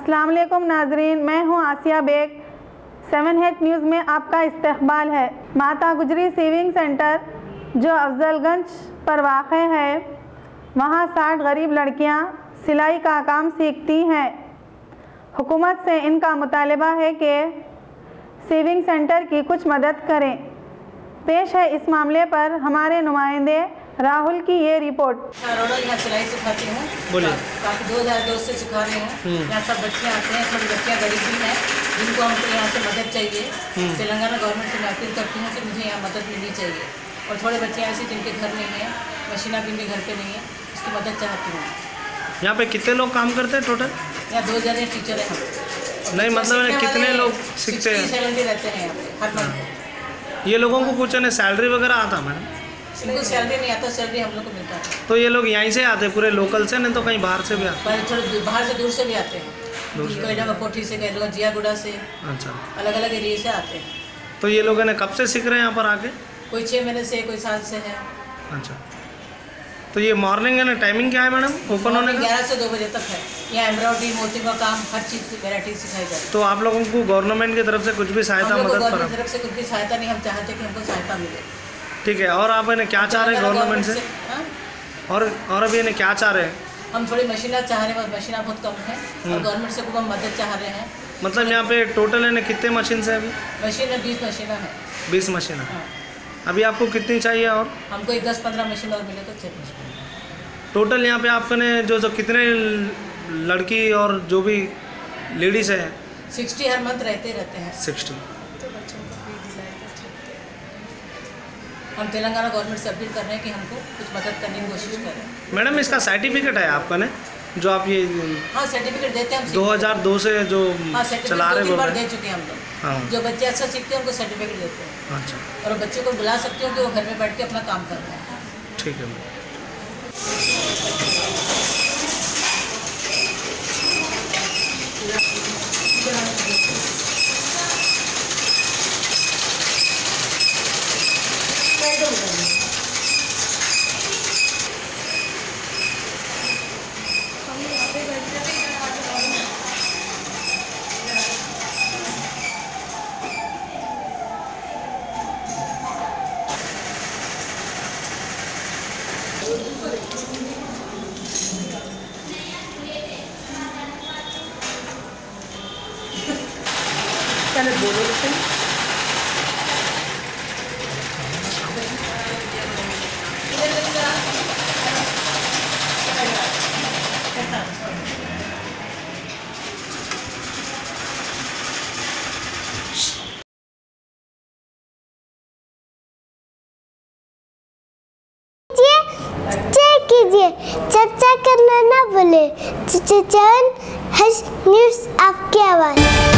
अस्सलाम वालेकुम नाजरीन, मैं हूं आसिया बेग। 7 हेड न्यूज़ में आपका इस्तकबाल है। माता गुजरी सेविंग सेंटर जो अफजलगंज पर वाक़ है, वहां 60 गरीब लड़कियां सिलाई का काम सीखती हैं। हुकूमत से इनका मुतालबा है कि सेविंग सेंटर की कुछ मदद करें। पेश है इस मामले पर हमारे नुमाइंदे राहुल की ये रिपोर्ट। यहाँ सिलाई सिखाती हूँ, काफ़ी 2002 से सिखा रही हूँ। यहाँ सब बच्चे आते हैं, थोड़ी बच्चियाँ गरीब भी हैं जिनको हमको यहाँ से मदद चाहिए। तेलंगाना गवर्नमेंट से मैं अपील करती हूँ कि मुझे यहाँ मदद मिलनी चाहिए। और थोड़े बच्चे ऐसे जिनके घर नहीं है, मशीना भी इनके घर पे नहीं है, उसकी मदद चाहती हूँ। यहाँ पे कितने लोग काम करते हैं टोटल? यहाँ 2 जने टीचर हैं हम। नहीं मतलब कितने लोग सीखते हैं? 70 रहते हैं यहाँ पे हर मंथ। ये लोगों को कुछ है सैलरी वगैरह आता मैडम? इनको सैलरी नहीं आता, सैलरी हम लोग को मिलता है। तो ये लोग यहीं से आते हैं पूरे लोकल से, नहीं तो कहीं बाहर से भी आते हैं? थोड़े बाहर से दूर से भी आते हैं, कोयला कोठी से, कई लोग जियागुड़ा से, अच्छा अलग अलग एरिया से आते हैं। तो ये लोग कब से सीख रहे हैं यहाँ पर आके? कोई 6 महीने से, कोई साल से है। अच्छा, तो ये मॉर्निंग है ना, टाइमिंग क्या है मैडम ओपन होने का? 11 से 2 बजे तक है। यहाँ एम्ब्रॉयडरी, मोती का काम, हर चीज़ की वैरायटी सिखाई जाती है। तो आप लोगों को गवर्नमेंट की तरफ से कुछ भी सहायता मदद? गवर्नमेंट की तरफ से कुछ भी सहायता नहीं, हम चाहते कि हमको सहायता मिले। ठीक है, और आप इन्हें क्या चाह रहे हैं गवर्नमेंट से? और अभी इन्हें क्या चाह रहे हैं? हम थोड़ी मशीना चाह रहे हैं, मशीना बहुत कम है और गवर्नमेंट से खूब हम मदद चाह रहे हैं। मतलब यहाँ पे टोटल है कितने मशीन है अभी? मशीन है 20 मशीना है। 20 मशीन है। अभी आपको कितनी चाहिए? और हमको एक 10-15 मशीन और मिले तो चाहिए। टोटल यहाँ पे आपने जो कितने लड़की और जो भी लेडीज़ है? 60 हर मंथ रहते हैं। 60। हम तेलंगाना गवर्नमेंट से अपील कर रहे हैं कि हमको कुछ मदद करने की कोशिश करें। मैडम इसका सर्टिफिकेट है आपका ने जो आप ये? हाँ, सर्टिफिकेट देते हैं हम। 2002 से जो चला रहे हैं, दे चुके हैं हम लोग। जो बच्चे अच्छा सीखते हैं उनको सर्टिफिकेट देते हैं। अच्छा, और बच्चे को बुला सकते हो कि वो घर में बैठ के अपना काम कर रहे हैं। ठीक है मैम। पहले बोलो से कीजिए, चर्चा करना ना भूले। 7 न्यूज़ आपकी आवाज़।